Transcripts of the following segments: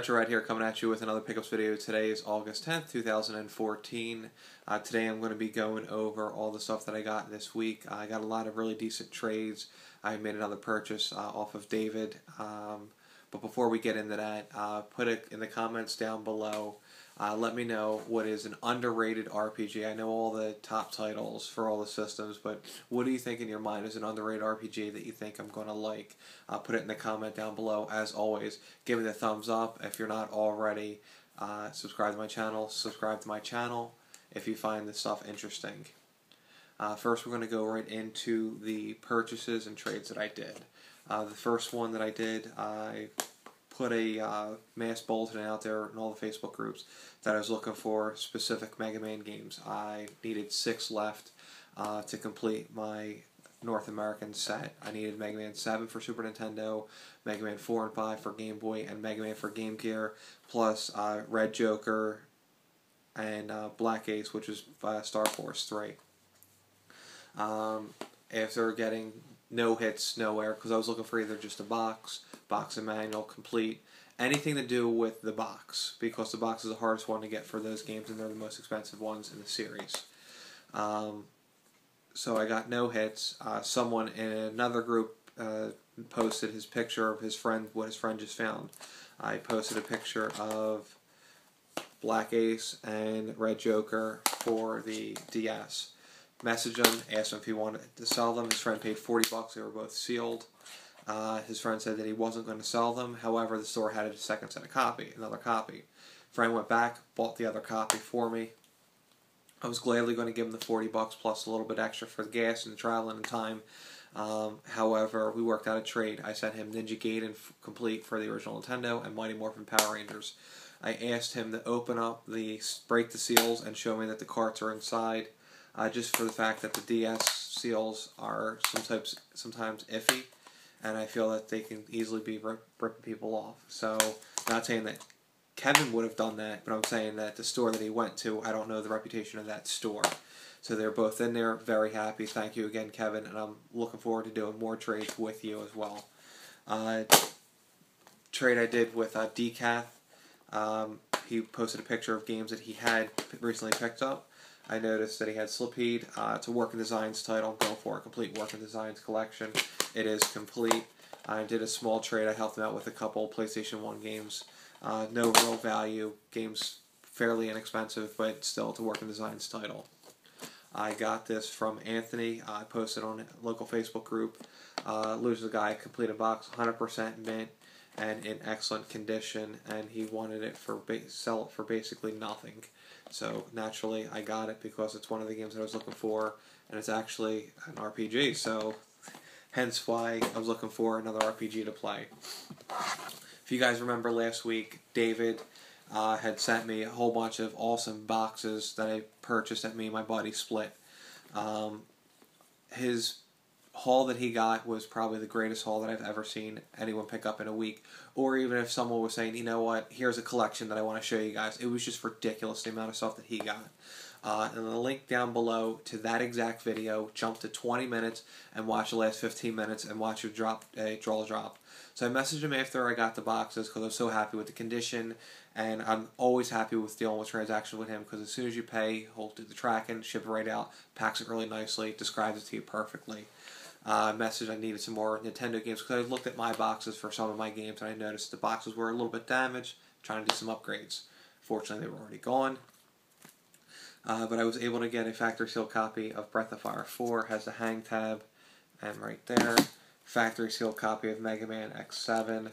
Retro Red here, coming at you with another pickups video. Today is August 10th, 2014. Today I'm going to be going over all the stuff that I got this week. I got a lot of really decent trades. I made another purchase off of David. But before we get into that, put it in the comments down below. Let me know what is an underrated RPG. I know all the top titles for all the systems, but what do you think in your mind is an underrated RPG that you think I'm going to like? Put it in the comment down below. As always, give me the thumbs up. If you're not already, subscribe to my channel. Subscribe to my channel if you find this stuff interesting. First, we're going to go right into the purchases and trades that I did. The first one that I did, I put a mass bulletin out there in all the Facebook groups that I was looking for specific Mega Man games. I needed 6 left to complete my North American set. I needed Mega Man 7 for Super Nintendo, Mega Man 4 and 5 for Game Boy, and Mega Man for Game Gear, plus Red Joker and Black Ace, which is Star Force 3. After getting no hits nowhere, because I was looking for either just a box and manual, complete, anything to do with the box, because the box is the hardest one to get for those games and they're the most expensive ones in the series. So I got no hits. Someone in another group posted his picture of his friend, what his friend just found. I posted a picture of Black Ace and Red Joker for the DS. Messaged him, asked him if he wanted to sell them. His friend paid $40. They were both sealed. His friend said that he wasn't going to sell them. However, the store had a second set of another copy. Friend went back, bought the other copy for me. I was gladly going to give him the $40 plus a little bit extra for the gas and the traveling and time. However, we worked out a trade. I sent him Ninja Gaiden complete for the original Nintendo and Mighty Morphin Power Rangers. I asked him to break the seals and show me that the carts are inside. Just for the fact that the DS seals are sometimes iffy, and I feel that they can easily be ripping people off. So, not saying that Kevin would have done that, but I'm saying that the store that he went to, I don't know the reputation of that store. So they're both in there, very happy. Thank you again, Kevin, and I'm looking forward to doing more trades with you as well. Trade I did with Decath. He posted a picture of games that he had recently picked up. I noticed that he had Slipheed. It's a Working Designs title. I'm going for a complete Working Designs collection. It is complete. I did a small trade. I helped him out with a couple PlayStation 1 games. No real value. Games fairly inexpensive, but still it's a Working Designs title. I got this from Anthony. I posted on a local Facebook group. Loses a guy, completed box, 100% mint and in excellent condition, and he wanted it for sell it for basically nothing. So naturally, I got it because it's one of the games that I was looking for, and it's actually an RPG. So hence why I was looking for another RPG to play. If you guys remember last week, David had sent me a whole bunch of awesome boxes that I purchased that me and my buddy split. His haul that he got was probably the greatest haul that I've ever seen anyone pick up in a week. Or even if someone was saying, you know what, here's a collection that I want to show you guys. It was just ridiculous, the amount of stuff that he got. And the link down below to that exact video, jump to 20 minutes and watch the last 15 minutes and watch a draw drop. So I messaged him after I got the boxes because I was so happy with the condition, and I'm always happy with dealing with transactions with him because as soon as you pay, he'll do the tracking, ship it right out, packs it really nicely, describes it to you perfectly. Message I needed some more Nintendo games because I looked at my boxes for some of my games and I noticed the boxes were a little bit damaged, trying to do some upgrades. Fortunately, they were already gone. But I was able to get a factory sealed copy of Breath of Fire 4, has the hang tab, and right there. Factory sealed copy of Mega Man X7,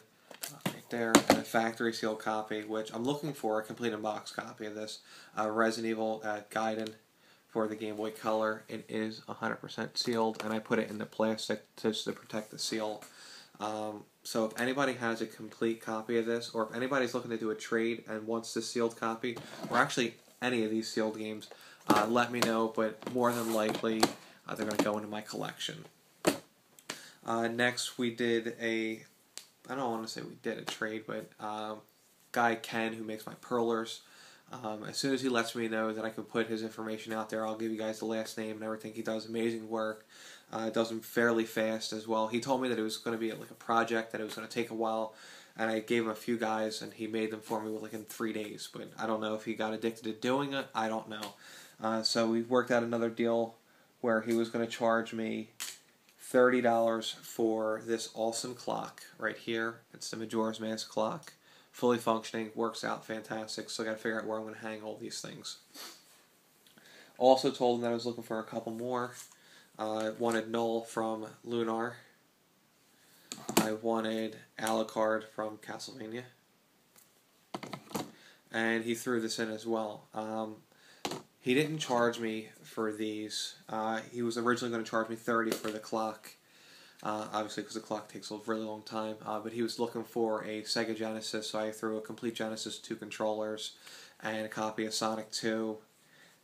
right there. And a factory sealed copy, which I'm looking for, a complete in-box copy of this, Resident Evil Gaiden for the Game Boy Color. It is 100% sealed, and I put it in the plastic just to protect the seal. So if anybody has a complete copy of this, or if anybody's looking to do a trade and wants the sealed copy, or actually any of these sealed games, let me know, but more than likely they're going to go into my collection. Next we did I don't want to say we did a trade, but guy Ken, who makes my perlers, as soon as he lets me know that I can put his information out there, I'll give you guys the last name and everything. He does amazing work. Does them fairly fast as well. He told me that it was going to be like a project, that it was going to take a while, and I gave him a few guys, and he made them for me like in 3 days. But I don't know if he got addicted to doing it. I don't know. So we worked out another deal where he was going to charge me $30 for this awesome clock right here. It's the Majora's Mask clock, fully functioning, works out fantastic. So I got to figure out where I'm going to hang all these things. Also told him that I was looking for a couple more. I wanted Null from Lunar. I wanted Alucard from Castlevania. And he threw this in as well. He didn't charge me for these. He was originally going to charge me $30 for the clock. Obviously, because the clock takes a really long time. But he was looking for a Sega Genesis, so I threw a complete Genesis, 2 controllers, and a copy of Sonic 2,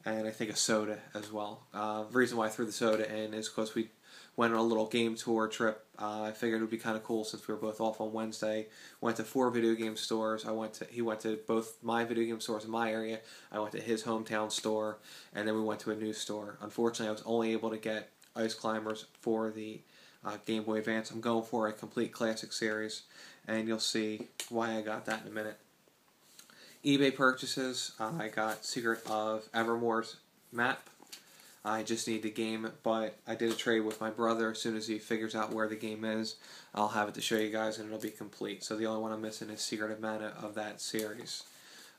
and I think a soda as well. The reason why I threw the soda in is because we went on a little game tour trip. I figured it would be kind of cool since we were both off on Wednesday. Went to 4 video game stores. He went to both my video game stores in my area. I went to his hometown store, and then we went to a new store. Unfortunately, I was only able to get Ice Climbers for the Game Boy Advance. I'm going for a complete classic series, and you'll see why I got that in a minute. eBay purchases. I got Secret of Evermore's map. I just need the game, but I did a trade with my brother. As soon as he figures out where the game is, I'll have it to show you guys, and it'll be complete. So the only one I'm missing is Secret of Mana of that series.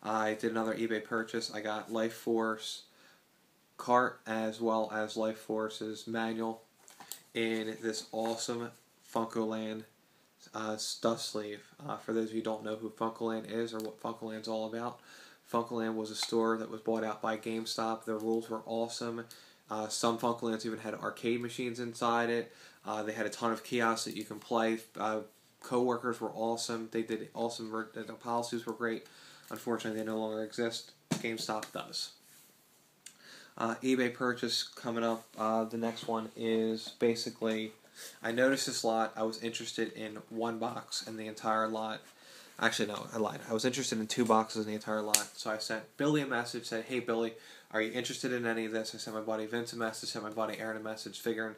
I did another eBay purchase. I got Life Force cart as well as Life Force's manual in this awesome Funkoland stuff sleeve. For those of you who don't know who Funkoland is or what Funkoland's all about, Funkoland was a store that was bought out by GameStop. The rules were awesome. Some Funkolands even had arcade machines inside it. They had a ton of kiosks that you can play. Co-workers were awesome. They did awesome. The policies were great. Unfortunately, they no longer exist. GameStop does. eBay purchase coming up. The next one is basically, I noticed this lot. I was interested in one box in the entire lot. Actually, no, I lied. I was interested in 2 boxes in the entire lot. So I sent Billy a message, said, "Hey, Billy, are you interested in any of this?" I sent my buddy Vince a message, sent my buddy Aaron a message, figuring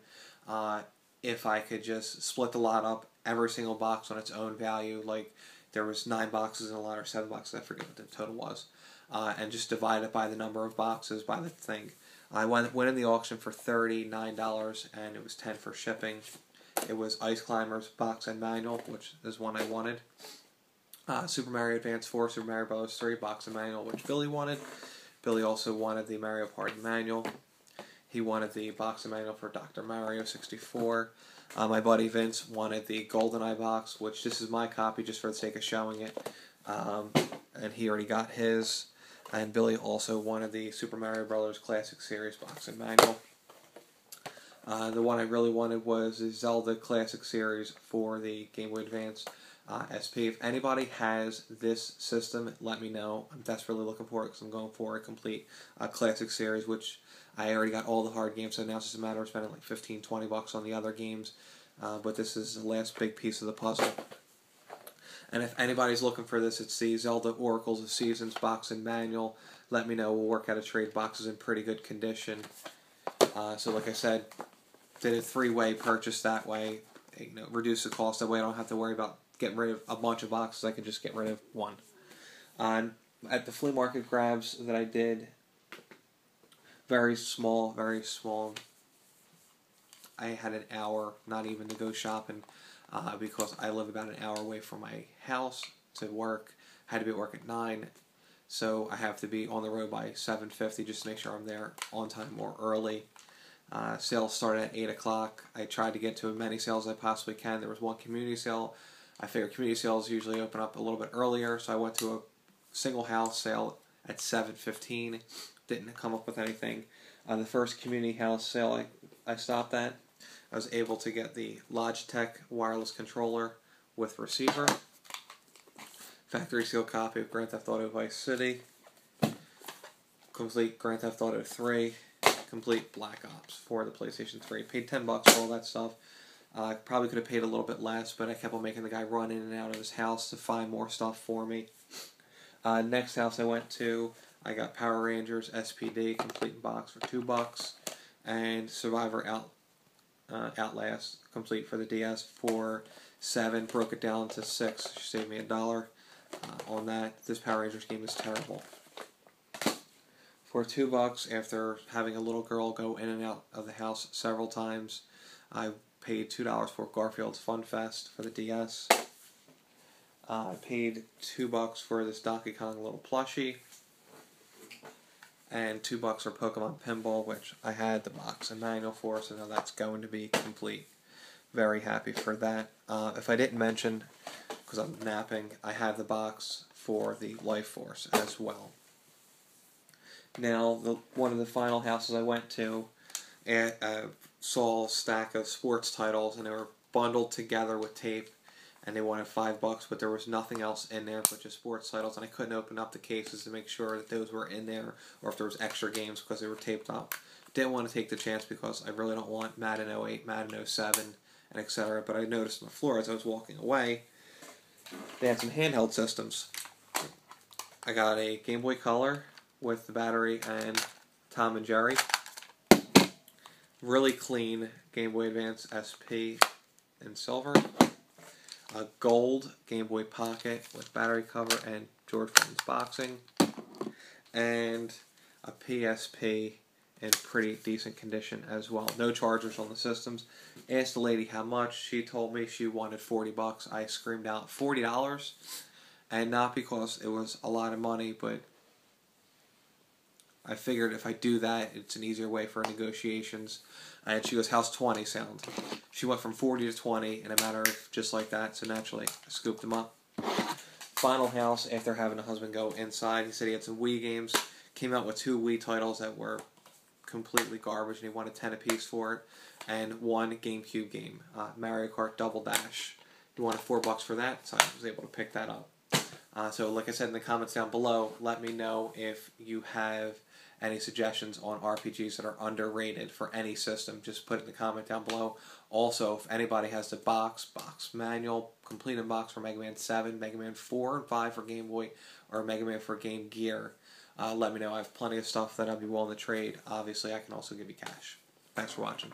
if I could just split the lot up, every single box on its own value. Like, there was 9 boxes in a lot, or 7 boxes, I forget what the total was. And just divide it by the number of boxes, by the thing. I went in the auction for $39, and it was $10 for shipping. It was Ice Climbers box and manual, which is one I wanted. Super Mario Advance 4, Super Mario Bros. 3 box and manual, which Billy wanted. Billy also wanted the Mario Party manual. He wanted the box and manual for Dr. Mario 64. My buddy Vince wanted the GoldenEye box, which this is my copy just for the sake of showing it. And he already got his. And Billy also wanted the Super Mario Bros. Classic Series box and manual. The one I really wanted was the Zelda Classic Series for the Game Boy Advance SP. If anybody has this system, let me know. I'm desperately looking for it because I'm going for a complete Classic Series, which I already got all the hard games, so now it's just a matter of spending like $15-20 on the other games. But this is the last big piece of the puzzle. And if anybody's looking for this, it's the Zelda Oracles of Seasons box and manual. Let me know. We'll work out a trade. Boxes in pretty good condition. So like I said, did a 3-way purchase that way. Reduce the cost. That way I don't have to worry about getting rid of a bunch of boxes. I can just get rid of one. At the flea market grabs that I did, very small. I had an hour, not even to go shopping, because I live about an hour away from my house to work. I had to be at work at 9, so I have to be on the road by 7:50 just to make sure I'm there on time or early. Sales started at 8 o'clock. I tried to get to as many sales as I possibly can. There was one community sale. I figured community sales usually open up a little bit earlier, so I went to a single house sale at 7:15. Didn't come up with anything. The first community house sale I stopped at, I was able to get the Logitech wireless controller with receiver, factory seal copy of Grand Theft Auto Vice City, complete Grand Theft Auto 3, complete Black Ops for the PlayStation 3. Paid $10 for all that stuff. Probably could have paid a little bit less, but I kept on making the guy run in and out of his house to find more stuff for me. Next house I went to, I got Power Rangers SPD complete box for $2, and Survivor Outlast complete for the DS for $7. Broke it down to $6. She saved me $1 on that. This Power Rangers game is terrible. For $2, after having a little girl go in and out of the house several times, I paid $2 for Garfield's Fun Fest for the DS. I paid $2 for this Donkey Kong little plushie. And $2 for Pokemon Pinball, which I had the box and manual for, so now that's going to be complete. Very happy for that. If I didn't mention, because I'm napping, I have the box for the Life Force as well. Now, one of the final houses I went to, saw a stack of sports titles, and they were bundled together with tape, and they wanted $5, but there was nothing else in there but just sports titles, and I couldn't open up the cases to make sure that those were in there, or if there was extra games because they were taped up. Didn't want to take the chance because I really don't want Madden 08, Madden 07, and etc. But I noticed on the floor as I was walking away, they had some handheld systems. I got a Game Boy Color with the battery and Tom and Jerry. Really clean Game Boy Advance SP in silver. A gold Game Boy Pocket with battery cover and George Foreman's boxing. And a PSP in pretty decent condition as well. No chargers on the systems. Asked the lady how much. She told me she wanted $40. I screamed out $40. And not because it was a lot of money, but I figured if I do that, it's an easier way for negotiations. And she goes, how's 20 sound? She went from 40 to 20 in a matter of just like that, so naturally I scooped them up. Final house, after having a husband go inside, he said he had some Wii games, came out with 2 Wii titles that were completely garbage, and he wanted 10 apiece for it, and 1 GameCube game, Mario Kart Double Dash. He wanted $4 for that, so I was able to pick that up. So like I said in the comments down below, let me know if you have any suggestions on RPGs that are underrated for any system. Just put it in the comment down below. Also, if anybody has the box manual, complete box for Mega Man 7, Mega Man 4 and 5 for Game Boy, or Mega Man for Game Gear, let me know. I have plenty of stuff that I'd be willing to trade. Obviously, I can also give you cash. Thanks for watching.